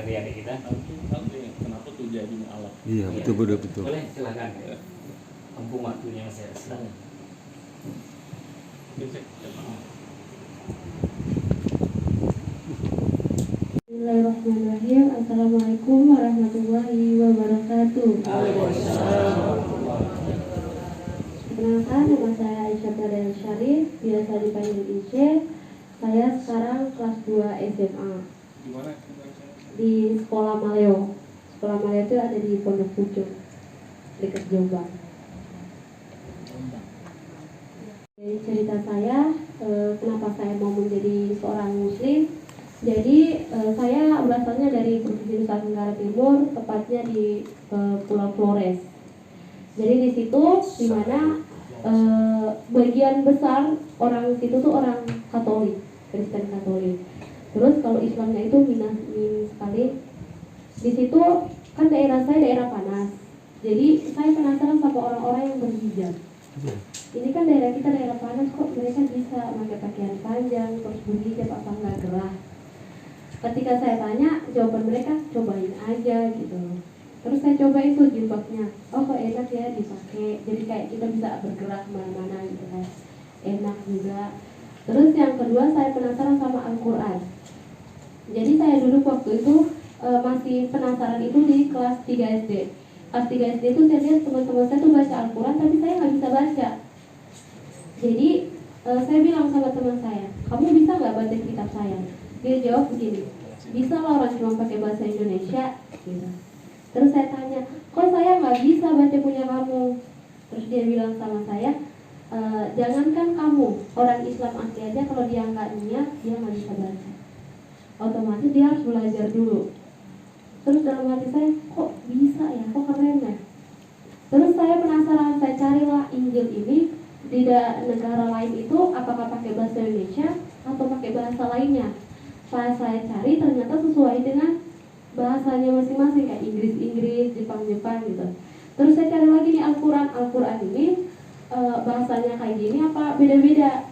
adik kita. Kenapa tuh jadi alat? Iya, betul. Boleh, silakan. Mumpung waktunya saya silakan. Bismillahirrahmanirrahim. Assalamualaikum warahmatullahi wabarakatuh. Perkenalkan, nama saya Aisyah Badal Syarif, biasa dipanggil Ice. Saya sekarang kelas 2 SMA. Di mana? Di Sekolah Maleo. Sekolah Maleo itu ada di Pondok Pucung, dekat Jombang. Cerita saya, kenapa saya mau menjadi seorang muslim. Jadi saya berasalnya dari Provinsi Nusa Tenggara Timur, tepatnya di Pulau Flores. Jadi di situ di mana bagian besar orang situ tuh orang Katolik, Kristen Katolik. Terus kalau Islamnya itu minim sekali. Di situ kan daerah saya daerah panas. Jadi saya penasaran sama orang-orang yang berhijab. Ini kan daerah kita daerah panas, kok mereka bisa pakai pakaian panjang terus berhijab, apa enggak gerah? Ketika saya tanya, jawaban mereka cobain aja gitu. Terus saya coba itu jilbabnya, oh kok enak ya dipakai, jadi kayak kita bisa bergerak kemana-mana gitu kan, enak juga. Terus yang kedua saya penasaran sama Al-Quran. Jadi saya dulu waktu itu masih penasaran itu di kelas 3 SD. Kelas 3 SD itu saya lihat teman-teman saya tuh baca Al-Quran, tapi saya nggak bisa baca. Jadi saya bilang sama teman saya, kamu bisa nggak baca kitab saya? Dia jawab begini, bisa lah, orang cuma pakai bahasa Indonesia gitu. Terus saya tanya, kok saya nggak bisa baca punya kamu? Terus dia bilang sama saya, jangankan kamu, orang Islam asli aja kalau dia nggak niat, dia nggak bisa baca. Otomatis dia harus belajar dulu. Terus dalam hati saya, kok bisa ya, kok keren ya? Terus saya penasaran, saya carilah Injil ini di negara lain itu apakah pakai bahasa Indonesia atau pakai bahasa lainnya. Pas saya cari ternyata sesuai dengan bahasanya masing-masing, kayak Inggris, Jepang gitu. Terus saya cari lagi nih Al-Quran ini bahasanya kayak gini apa beda-beda.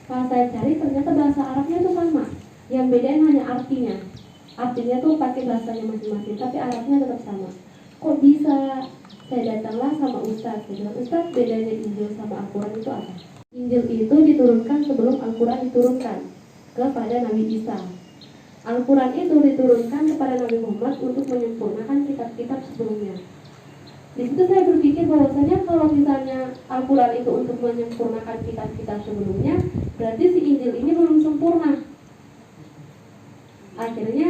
Pas saya cari ternyata bahasa Arabnya itu sama, yang bedain hanya artinya. Artinya tuh pakai bahasanya masing-masing, tapi Arabnya tetap sama. Kok bisa? Saya datanglah sama Ustadz. Saya bilang, Ustadz, bedanya Injil sama Al-Quran itu apa? Injil itu diturunkan sebelum Al-Quran diturunkan kepada Nabi Isa. Al-Quran itu diturunkan kepada Nabi Muhammad untuk menyempurnakan kitab-kitab sebelumnya. Di situ saya berpikir bahwasanya kalau misalnya Al-Quran itu untuk menyempurnakan kitab-kitab sebelumnya, berarti si Injil ini belum sempurna. Akhirnya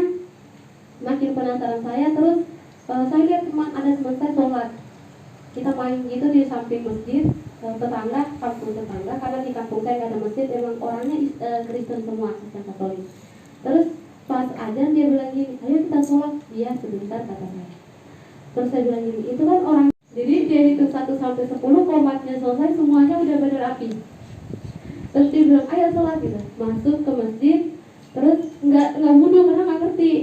makin penasaran saya, terus saya lihat ada teman saya sholat. Kita main gitu di samping masjid, kampung tetangga, karena di kampung saya nggak ada masjid, emang orangnya Kristen semua, Kristen Katolik. Terus pas azan dia bilang gini, ayo kita sholat. Dia sebentar, kata saya. Terus saya bilang gini, itu kan orang, jadi dia hitung 1 sampai 10, komatnya selesai, semuanya udah berapi. Terus dia bilang, ayo sholat gitu. Masuk ke masjid, terus nggak wudhu karena nggak ngerti.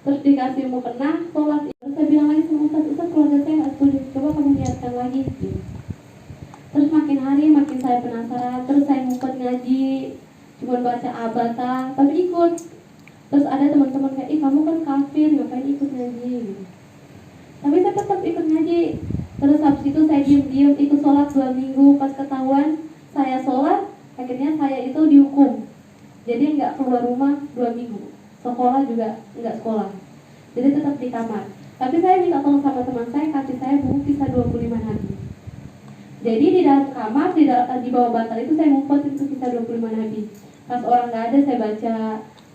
Terus dikasih mukena, sholat. Terus saya bilang lagi sama Ustaz, keluarga saya nggak setuju, coba kamu niatkan lagi gitu. Terus makin hari makin saya penasaran, terus saya ngumpet ngaji, cuma baca abata, tapi ikut. Terus ada teman-teman kayak, ih kamu kan kafir, ngapain ikut ngaji gitu. Tapi saya tetap ikut ngaji. Terus habis itu saya diam-diam ikut sholat 2 minggu. Pas ketahuan saya sholat, akhirnya saya itu dihukum. Jadi nggak keluar rumah 2 minggu. Sekolah juga nggak sekolah. Jadi tetap di kamar. Tapi saya minta tolong sama teman saya, kasih saya buku kisah 25 nabi. Jadi di dalam kamar, di bawah bantal itu saya ngumpet itu kisah 25 nabi. Pas orang nggak ada, saya baca.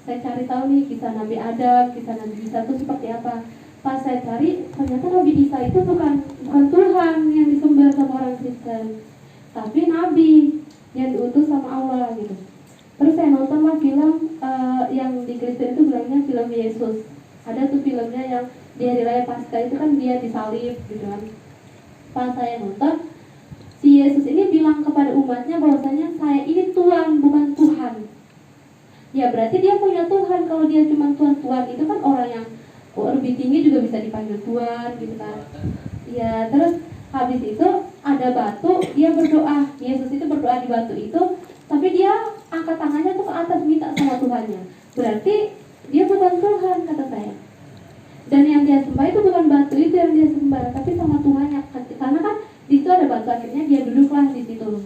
Saya cari tahu nih kisah Nabi Adam, kisah Nabi Isa itu seperti apa. Pas saya cari, ternyata Nabi Isa itu bukan Tuhan yang disembah sama orang Kristen, tapi Nabi yang diutus sama Allah gitu. Terus saya nontonlah film yang di Kristen itu bilangnya film Yesus. Ada tuh filmnya yang di hari raya Paskah itu kan dia disalib gitu kan. Pas saya nonton, si Yesus ini bilang kepada umatnya bahwasanya saya ini Tuhan, bukan Tuhan. Ya berarti dia punya Tuhan. Kalau dia cuma Tuhan itu kan orang yang lebih tinggi juga bisa dipanggil Tuhan gitu kan. Ya terus habis itu ada batu, dia berdoa. Yesus itu berdoa di batu itu, tapi dia angkat tangannya tuh ke atas minta sama Tuhannya. Berarti dia bukan Tuhan, kata saya. dia sembah itu bukan batu itu yang dia sembah, tapi sama Tuhannya. Karena kan di situ ada batu, akhirnya dia duduklah di situ.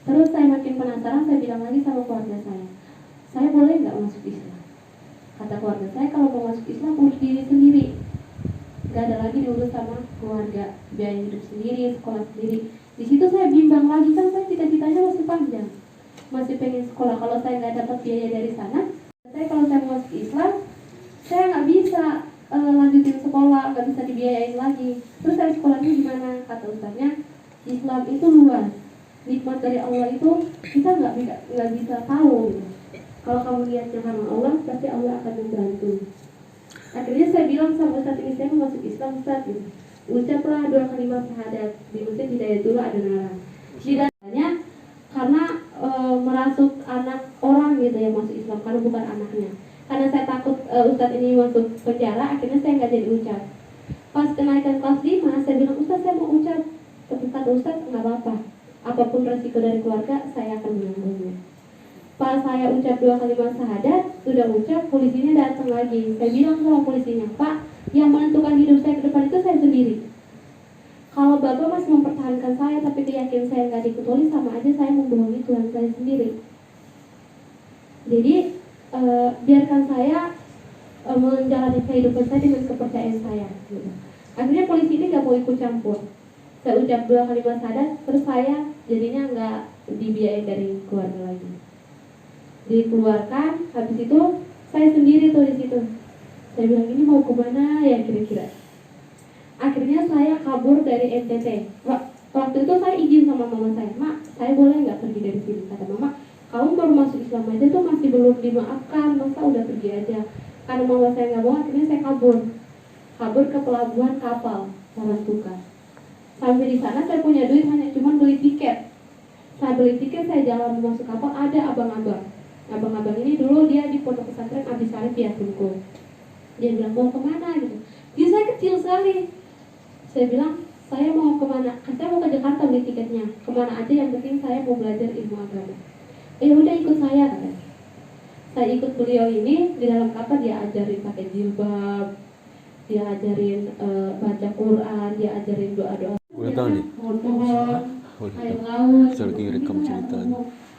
Terus saya makin penasaran, saya bilang lagi sama keluarga saya boleh nggak masuk Islam? Kata keluarga saya, kalau mau masuk Islam urus diri sendiri, nggak ada lagi diurus sama keluarga, biaya hidup sendiri, sekolah sendiri. Di situ saya bimbang lagi, kan saya cita-citanya masih panjang, masih pengen sekolah. Kalau saya nggak dapat biaya dari sana, kalau saya mau masuk Islam, saya nggak bisa lanjutin sekolah, nggak bisa dibiayain lagi. Terus saya sekolahnya gimana? Kata ustaznya, Islam itu luas, nikmat dari Allah itu kita nggak bisa tahu gitu. Kalau kamu lihatnya sama Allah, pasti Allah akan membantu. Akhirnya saya bilang sama Ustaz ini, saya mau masuk Islam Ustaz gitu. Ucaplah 2 kalimat syahadat di Masjid Hidayatullah Adonara. Tidaknya karena merasuk anak orang gitu yang masuk Islam, karena bukan anaknya. Karena saya takut Ustaz ini masuk penjara, akhirnya saya nggak jadi ucap. Pas kenaikan kelas 5, saya bilang, Ustaz saya mau ucap. Tapi kata Ustaz, nggak apa-apa, apapun resiko dari keluarga, saya akan menanggungnya. Pas saya ucap 2 kalimat syahadat, sudah ucap, polisinya datang lagi. Saya bilang sama polisinya, Pak, yang menentukan hidup saya ke depan itu saya sendiri. Kalau Bapak masih mempertahankan saya, tapi keyakinan saya nggak diketahui, sama aja saya membohongi Tuhan saya sendiri. Jadi, biarkan saya menjalani kehidupan saya dengan kepercayaan saya. Gitu. Akhirnya polisi ini nggak mau ikut campur. Saya ucap 2 kalimat syahadat, terus saya jadinya nggak dibiayain dari keluarga lagi. Dikeluarkan, habis itu saya sendiri tuh di situ. Saya bilang, ini mau kemana ya kira-kira? Akhirnya saya kabur dari NTT. Waktu itu saya izin sama mama saya, Mak, saya boleh nggak pergi dari sini? Kata mama, kamu baru masuk Islam aja tuh masih belum dimaafkan, masa udah pergi aja? Karena mama saya nggak mau, akhirnya saya kabur ke pelabuhan kapal Sarantuka. Sampai di sana saya punya duit hanya cuma beli tiket. Saya beli tiket, saya jalan masuk kapal, ada abang-abang. Abang-abang ini dulu dia di pondok pesantren Abisari Piatungku. Dia bilang, mau kemana gitu. Dia saya kecil sekali. Saya bilang, saya mau kemana? Saya mau ke Jakarta beli tiketnya. Kemana aja yang penting saya mau belajar ilmu agama. Udah ikut saya katanya. Saya ikut beliau ini, di dalam kapal dia ajarin pakai jilbab, dia ajarin baca Quran, dia ajarin doa-doa. Udah tahu nih. Pohon, air laut. Saya lagi rekam cerita.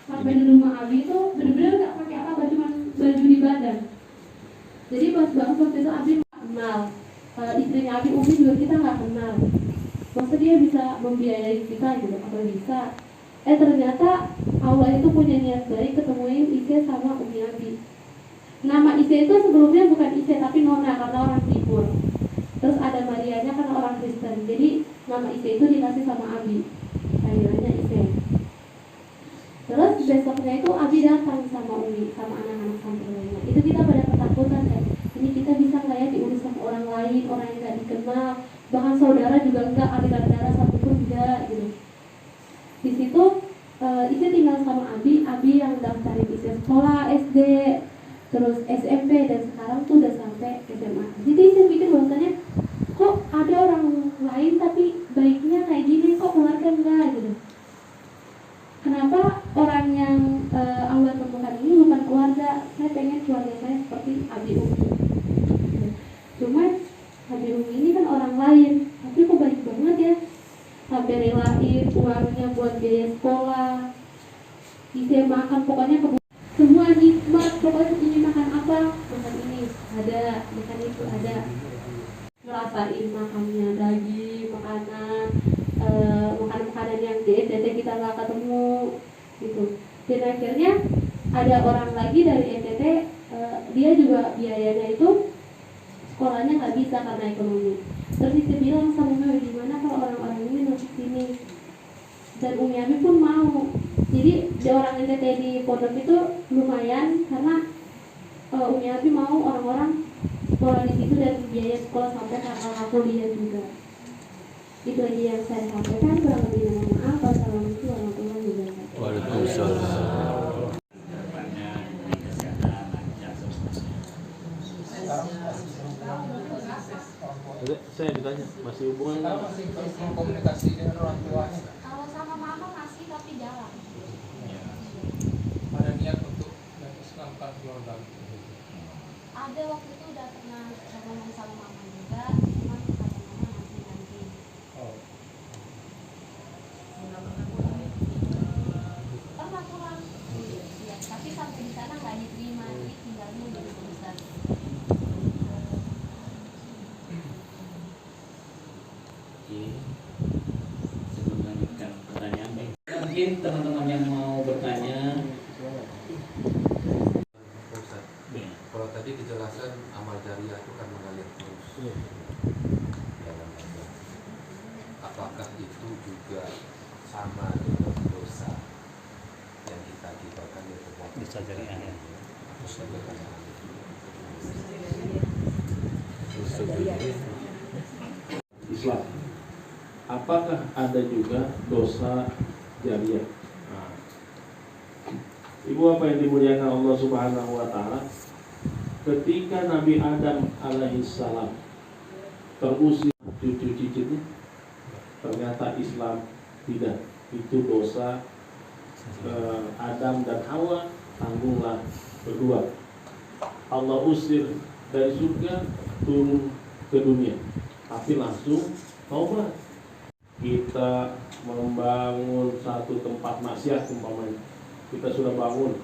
Sampai di rumah Abi itu benar-benar nggak pakai apa-apa, cuma baju di badan. Jadi pas banget waktu itu Abi nggak kenal. Istrinya Abi, Umi juga kita nggak kenal. Masa dia bisa membiayai kita gitu? Apa bisa? Ternyata Allah itu punya niat baik ketemuin Ise sama Umi Abi. Nama Ise itu sebelumnya bukan Ise tapi Nona karena orang Timur. Terus ada Marianya karena orang Kristen. Jadi nama Ise itu dikasih sama Abi. Panggilannya Ise. Terus besoknya itu Abi datang sama Umi, sama anak-anak santri lainnya. Itu kita pada ketakutan kan, ini kita bisa nggak ya diurus sama orang lain, orang yang nggak dikenal, bahkan saudara juga enggak, aliran darah satupun enggak gitu. Di situ Ise tinggal sama Abi yang daftarin Ise sekolah SD, terus SMP, dan sekarang tuh udah sampai SMA. Jadi Ise pikir bahwasanya kok ada orang lain tapi baiknya kayak gini, kok keluarga enggak gitu. Kenapa orang yang Allah temukan ini bukan keluarga? Saya pengen keluarga saya seperti Abi Umi. Cuma Abi Umi ini kan orang lain, tapi kok baik banget ya, sampai relain uangnya buat biaya sekolah, bisa makan, pokoknya semua nikmat. Pokoknya ini makan apa, makan ini ada, makan itu ada. Ngerasain makannya daging, makanan yang di NTT kita nggak ketemu gitu. Dan akhirnya ada orang lagi dari NTT, dia juga biayanya itu sekolahnya nggak bisa karena ekonomi. Terus dia bilang sama Umi, gimana kalau orang-orang ini masuk sini? Dan Umi Abi pun mau. Jadi di orang NTT di pondok itu lumayan karena Umi Abi mau orang-orang sekolah di situ dan biaya sekolah sampai kakak kuliah juga. Itu aja yang saya sampaikan. Kurang lebih mohon maaf. Wassalamualaikum warahmatullahi wabarakatuh. Waalaikumsalam. Saya ditanya, masih hubungan masih komunikasi dengan orang tuanya? Kalau sama mama masih, tapi jarang. Ada niat untuk mengislamkan keluarga? Ada waktu itu udah pernah ngomong sama mama juga, mungkin teman-teman yang mau bertanya. Ustaz, kalau tadi dijelaskan amal jariah itu kan mengalir terus dalam agama. Apakah itu juga sama dengan dosa yang kita akibatkan dari perbuatan Dosa jariah, ya. Dosa jariah. Islam. Apakah ada juga dosa jariah? Nah, Ibu apa yang dimuliakan Allah Subhanahu wa taala, ketika Nabi Adam alaihissalam terusir cucu cicitnya, ternyata Islam tidak. Itu dosa Adam dan Hawa, tanggunglah berdua. Allah usir dari surga turun ke dunia, tapi langsung taubat. Kita membangun satu tempat maksiat umpamanya, kita sudah bangun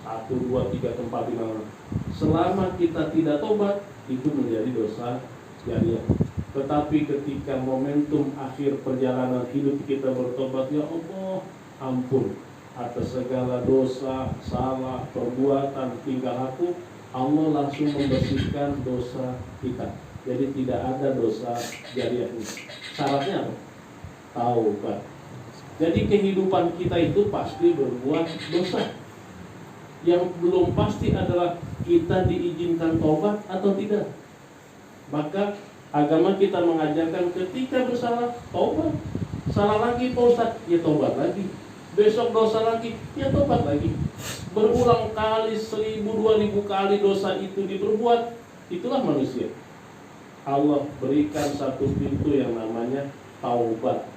1, 2, 3 tempat di mana. Selama kita tidak tobat, itu menjadi dosa jariah. Tetapi ketika momentum akhir perjalanan hidup kita bertobat, ya Allah, ampun atas segala dosa, salah, perbuatan, tingkah laku, Allah langsung membersihkan dosa kita. Jadi tidak ada dosa jariah ini. Syaratnya apa? Taubat. Jadi kehidupan kita itu pasti berbuat dosa. Yang belum pasti adalah kita diizinkan taubat atau tidak. Maka agama kita mengajarkan ketika bersalah, taubat. Salah lagi Pak Ustaz, ya taubat lagi. Besok dosa lagi, ya taubat lagi. Berulang kali, 1000, 2000 kali dosa itu diperbuat, itulah manusia. Allah berikan satu pintu yang namanya taubat.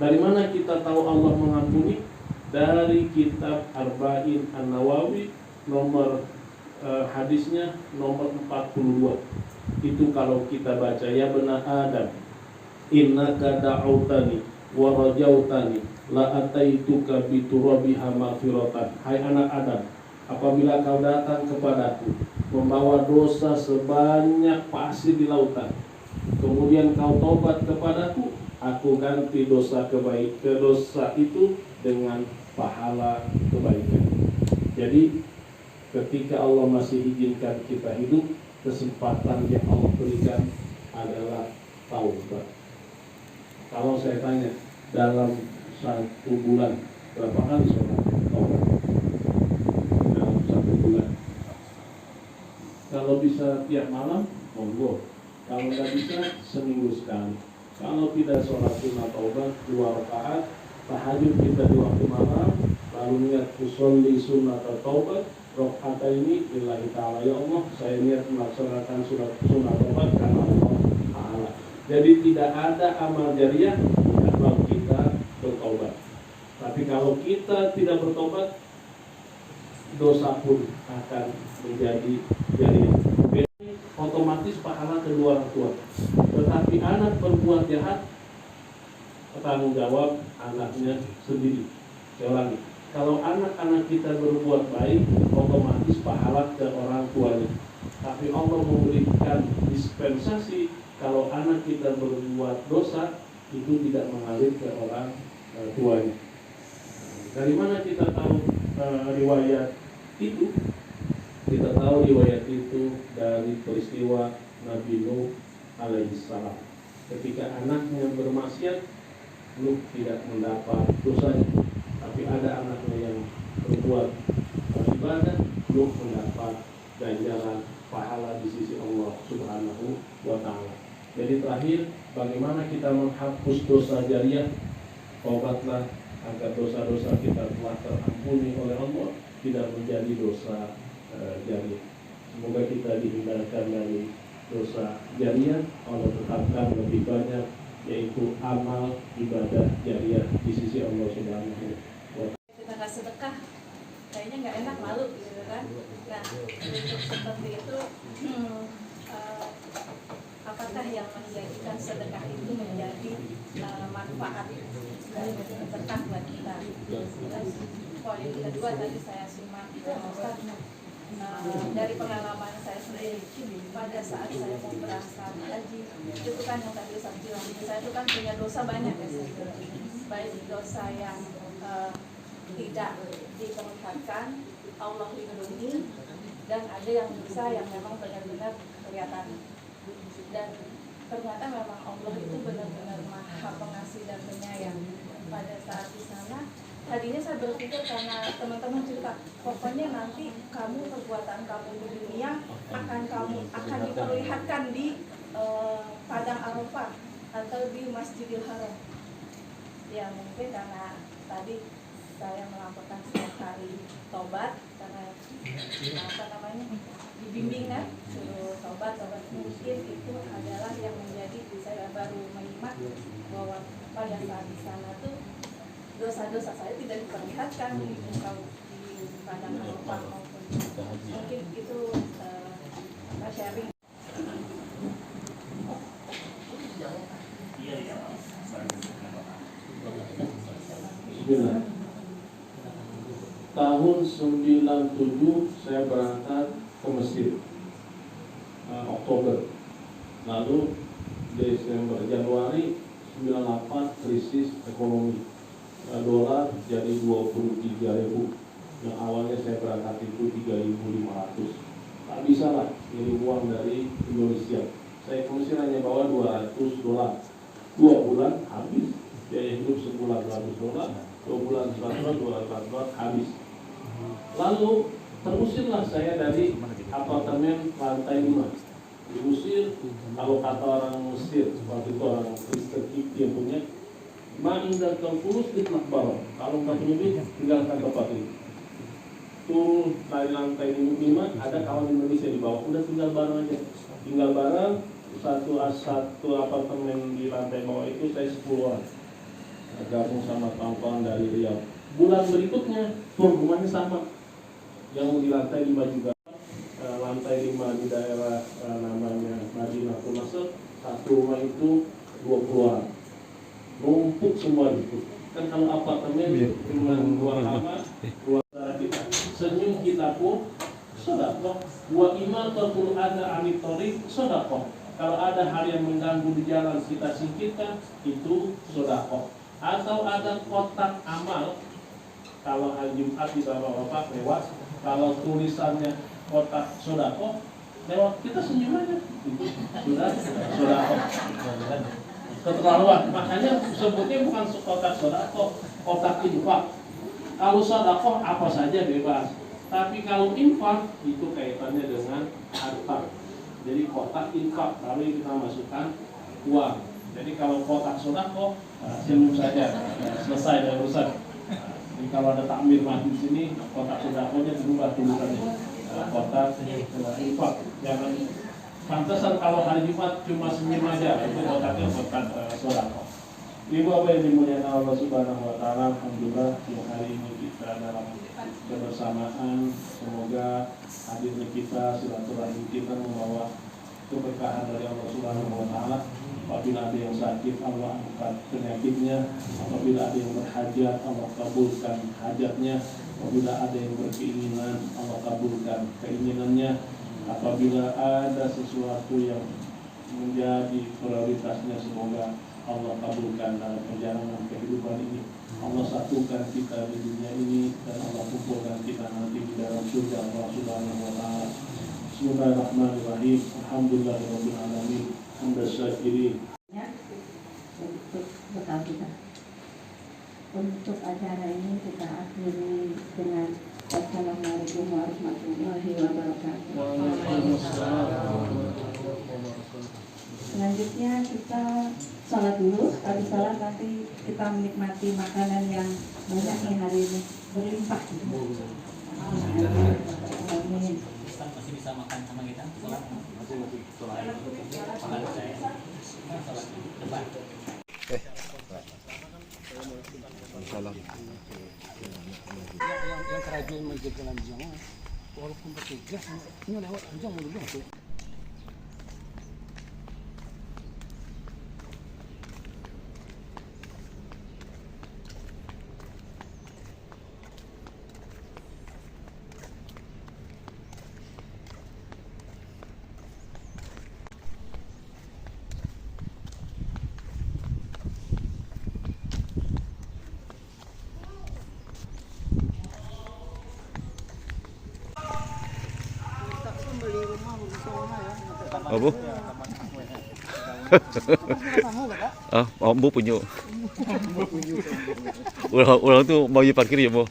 Dari mana kita tahu Allah mengampuni? Dari kitab Arba'in An-Nawawi, nomor hadisnya nomor 42. Itu kalau kita baca, ya bena Adam, innaka da'autani wa rajautani la ataituka biturabiha maghfiratan. Hai anak Adam, apabila kau datang kepadaku membawa dosa sebanyak pasir di lautan, kemudian kau tobat kepadaku, aku ganti dosa itu dengan pahala kebaikan. Jadi ketika Allah masih izinkan kita hidup, kesempatan yang Allah berikan adalah taubat. Kalau saya tanya, dalam 1 bulan berapa kali sholat taubat? Dalam 1 bulan. Kalau bisa tiap malam, monggo. Kalau nggak bisa, seminggu sekali. Kalau tidak sholat sunnah taubat 2 rakaat, tahajud kita di waktu malam, lalu niat usolli sunnah taubat, rakaat ini lillahi ta'ala, ya Allah, saya niat melaksanakan sunnah taubat karena Allah Ta'ala. Jadi tidak ada amal jariah kalau kita bertobat. Tapi kalau kita tidak bertobat, dosa pun akan menjadi jariah. Otomatis pahala kedua orang tua. Tetapi anak berbuat jahat, tanggung jawab anaknya sendiri. Saya ulangi, kalau anak-anak kita berbuat baik, otomatis pahala ke orang tuanya. Tapi Allah memberikan dispensasi, kalau anak kita berbuat dosa, itu tidak mengalir ke orang tuanya. Dari mana kita tahu riwayat itu? Kita tahu riwayat itu dari peristiwa Nabi Nuh alaihissalam. Ketika anaknya bermaksiat, Nuh tidak mendapat dosanya, tapi ada anaknya yang berbuat ibadah, Nuh mendapat ganjaran pahala di sisi Allah Subhanahu wa Ta'ala. Jadi terakhir, bagaimana kita menghapus dosa jariah? Taubatlah agar dosa-dosa kita telah terampuni oleh Allah, tidak menjadi dosa jariah. Semoga kita dihindarkan dari dosa jariah. Allah tetapkan lebih banyak, yaitu amal ibadah jariah di sisi Allah Subhanahu wa Ta'ala. Kita nggak sedekah, kayaknya nggak enak, malu gitu kan. Nah, untuk seperti itu, apakah yang menjadikan sedekah itu menjadi manfaat dan berkah buat kita? Poin kedua tadi saya simak Ustaz, dari pengalaman saya sendiri, pada saat saya mau berangkat haji, itu kan yang tadi Ustaz bilang, saya itu kan punya dosa banyak ya, baik dosa yang tidak diperlihatkan, Allah lindungi, dan ada yang bisa yang memang benar-benar kelihatan. Dan ternyata memang Allah itu benar-benar maha pengasih dan penyayang. Pada saat di sana, tadinya saya berpikir karena teman-teman cerita, pokoknya nanti kamu perbuatan kamu di dunia akan diperlihatkan di Padang Arafah atau di Masjidil Haram. Ya mungkin karena tadi saya melakukan setiap hari tobat karena dibimbing kan, suruh tobat mungkin itu adalah yang menjadi saya baru menyimak bahwa pada saat di sana tuh dosa-dosa saya tidak diperlihatkan di Padang Arafah maupun mungkin itu sharing. Bismillah. Tahun 97 saya berangkat ke Mesir, Oktober. Lalu Desember, Januari 98 krisis ekonomi, dolar jadi 23.000. Yang awalnya saya berangkat itu 3.500. Tak bisa lah ngirim uang dari Indonesia. Saya ke Mesir hanya bawa $200. 2 bulan habis. Biaya hidup sebulan $200, 2 bulan $200 habis. Lalu terusirlah saya dari apartemen lantai 5. Diusir, kalau kata orang Mesir, waktu itu orang Kristen yang punya, ma'indah terpulus di Makbarah. Kalau nggak punya duit, tinggalkan tempat ini. Turun dari lantai 5, ada kawan Indonesia di bawah, udah tinggal bareng aja. Tinggal bareng, satu apartemen di lantai bawah itu saya 10 orang. Gabung sama kawan-kawan dari Riau. Bulan berikutnya rumahnya sama, yang di lantai 5 juga. Lantai 5 di daerah namanya Madinah Nasr, satu rumah itu 20 orang. Numpuk semua itu. Kan kalau apartemen cuma 2 kamar, 2 kita. Senyum kita pun sedekah. Wa iman tatul ada anitori sedekah. Kalau ada hal yang mengganggu di jalan kita singkirkan, itu sedekah. Atau ada kotak amal, kalau hari Jumat di Bapak lewat, kalau tulisannya kotak sodako, lewat kita senyum aja, itu sudah sodako. Keterlaluan, makanya sebutnya bukan kotak sodako, kotak infak. Kalau sodako apa saja bebas, tapi kalau infak itu kaitannya dengan harta. Jadi kotak infak, lalu kita masukkan uang. Jadi kalau kotak sodako, senyum saja, selesai dari urusan. Jadi kalau ada takmir mati di sini, kotak sodakonya berubah tulisannya, kotak infak. Jangan pantesan kalau hari Jumat cuma senyum aja, itu kotaknya kotak sodako. Ibu apa yang dimuliakan Allah Subhanahu Wa Taala, alhamdulillah hari ini kita dalam kebersamaan. Semoga hadirnya kita, silaturahmi kita membawa keberkahan dari Allah Subhanahu Wa Taala. Apabila ada yang sakit, Allah angkat penyakitnya. Apabila ada yang berhajat, Allah kabulkan hajatnya. Apabila ada yang berkeinginan, Allah kabulkan keinginannya. Apabila ada sesuatu yang menjadi prioritasnya, semoga Allah kabulkan dalam perjalanan kehidupan ini. Allah satukan kita di dunia ini dan Allah kumpulkan kita nanti di dalam surga Allah Subhanahu Wa Taala. Bismillahirrahmanirrahim. Alhamdulillahirabbil alamin. Untuk bekal kita. Untuk acara ini kita akhiri dengan Assalamualaikum warahmatullahi wabarakatuh. Selanjutnya kita sholat dulu. Habis sholat nanti kita menikmati makanan yang banyak nih hari ini, berlimpah. Amin. Masih bisa makan sama kita? Sholat? Masih sholat. Makan saya. Sholat depan. Salam. Yang kerajaan masjid dalam jamaah, walaupun bertugas, ini lewat jam dulu. Apa? Ambo punya. Orang tu mau parkir ya, Bo.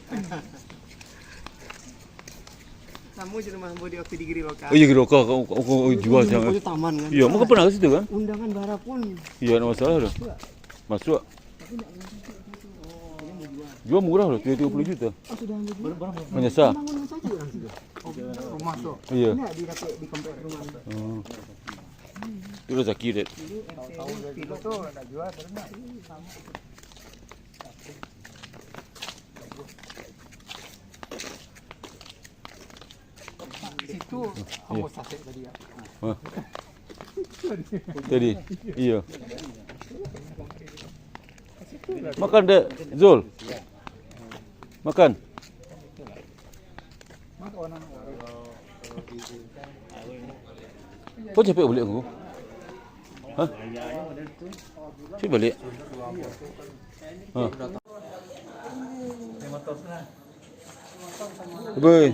Kamu jadi mah di waktu di Giri Loka. Oh iya, Giri Loka aku jual jangan. Itu taman kan. Iya, mau pernah ke situ kan? Undangan bara pun. Iya, enggak masalah dah. Masuk. Jual murah loh, 30 juta. Oh, sudah ambil. Menyesal. Bangunan saja orang situ. Rumah so. Iya. Ini di komplek rumah. Oh. Itu rezeki deh. Tahu kilo tuh ada jual terus enggak? Situ kamu sate tadi ya. Hah? Tadi. Iya. Makan dek, Zul. Makan. Kau capek balik aku? Hah? Cik balik? Hah? Boy.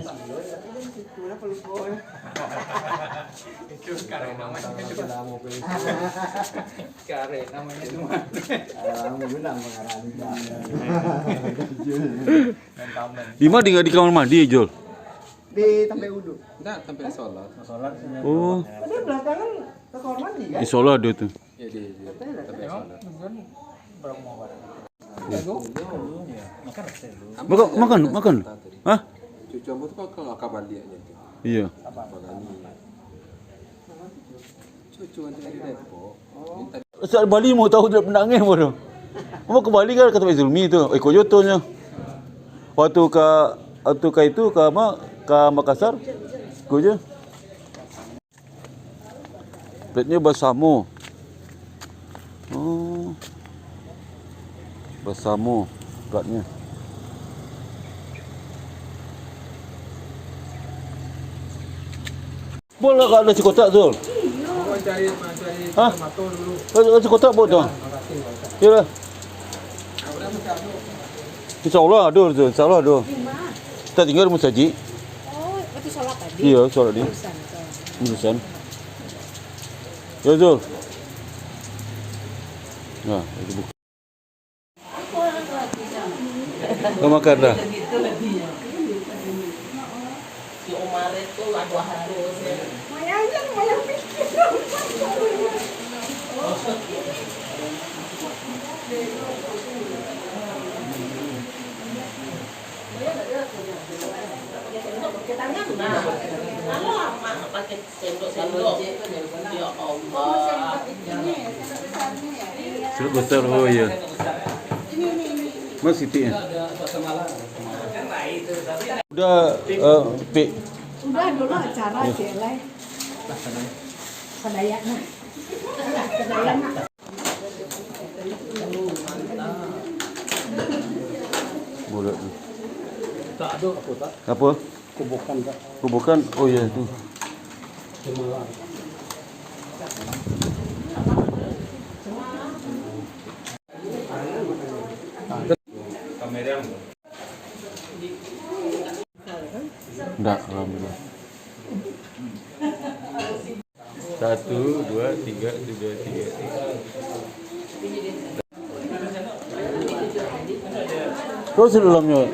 Itu sekarang namanya cuma. Di mana di kamar mandi, Jul? Di Tampai Udu. Enggak, sampai sholat. Oh, Tadi belakangan ke kamar mandi kan? di Solo ada tuh. Ya di sampai sholat. Makan. Hah? Cucu ambo tuh kalau kabar dia aja tuh. Iya. Bagani. Cucu kan dari Depok. Saat Bali mau tahu dia penangnya baru. Mau ke Bali kan kata Pak Zulmi itu, Koyotonya. Waktu itu ke Makassar, gue aja. Platnya Basamo. Oh, Basamo platnya. Boleh kalau ada si kotak Zul? Cari Hah? tomato dulu. Ada si kotak boleh tuan? Ya lah. InsyaAllah ada Zul, insyaAllah ada. Kita tinggal musaji. Oh, itu sholat tadi. Iya, sholat ni. Urusan. Ya Zul. Nah, itu buku. Kau makan dah? Si Omar itu adu-adu. Kalau lama pakai sendok-sendok. Ya Allah. Sendok besar, oh iya. Mas Siti ya? Udah, Pik. Udah dulu acara jelek. Kadayana. Boleh. Tak ada apa tak? Apa? Kubukan tak? Kubukan? Oh iya itu. Cemalan. Enggak, alhamdulillah. 1, 2, 3, sudah 3. Kau sudah dalamnya?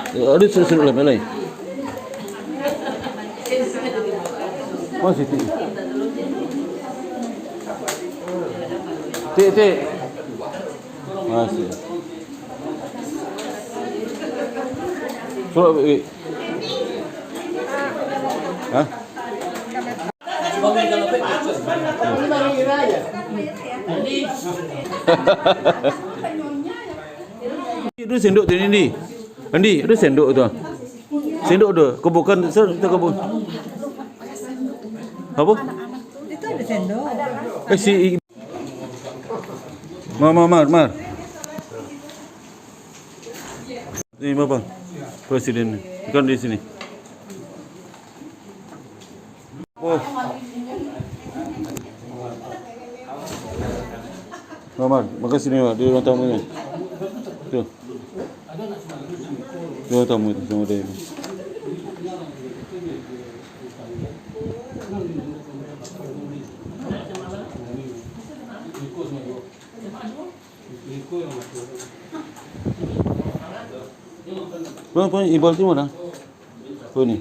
Ada sudah dalamnya lain? Masih Tik. Tik. Masih. Surat Wik. Hah? Itu sendok tu ni. Andi, itu sendok tu. Sendok tu. Kau bukan kau. Apa? Itu ada sendok. Si Mar. Ini Bang. Presiden. Bukan di sini. Oh. Mamar, makasih nih, Pak. Dia orang tamu ni. Tuh. Dia orang tamu itu sama dia. Pun ibal tu mana? Pun ni.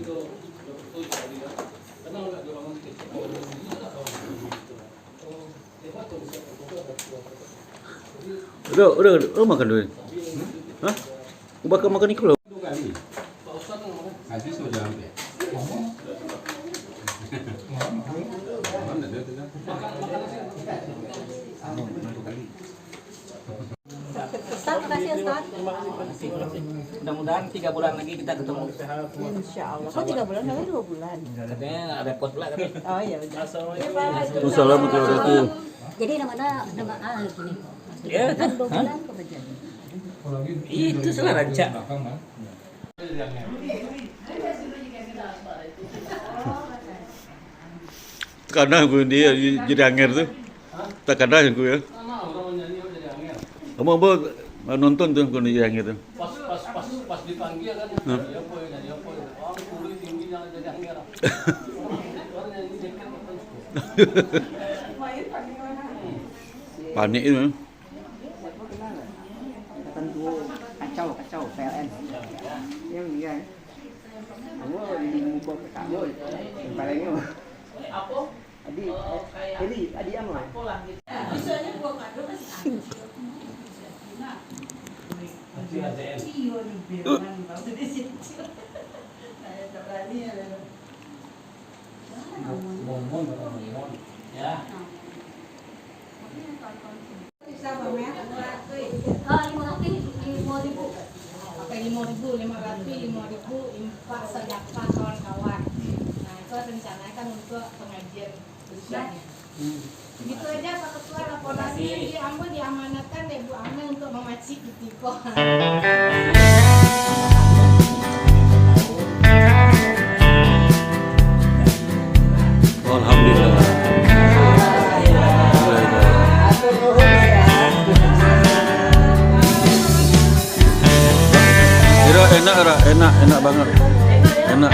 Udah makan dulu. Hah? Bakal makan ikut. Habis mau jalan ya? Ustaz, makasih Ustaz. Mudah-mudahan 3 bulan lagi kita ketemu. Insya Allah. Kok 3 bulan? Namanya 2 bulan. Katanya repot pula tapi. Oh iya benar. Assalamualaikum warahmatullahi wabarakatuh. Jadi nama gini. Ya, Kan 2 bulan kok berjalan. itu salah raja. Kadang aku dia jadi anger tu. Tak kadang aku ya. Kamu nonton tu aku jadi anger tu. Pas dipanggil kan, jadi apa ya, jadi apa ya. Kulit tinggi jangan jadi anger. Orang yang ini Panik itu. kacau PLN. Yang dia. Kamu di muka kamu. Palingnya. Apa? Adi yang lah. Misalnya gua kado masih Ya. Pakai 5.000, 500, 5.000 infak sedekah kawan-kawan. Nah itu rencanakan untuk pengajian besarnya. Gitu aja Pak Ketua, laporannya di Ambon diamanatkan deh Bu Amel untuk memacik Bitiko. Alhamdulillah. Enak banget. Enak.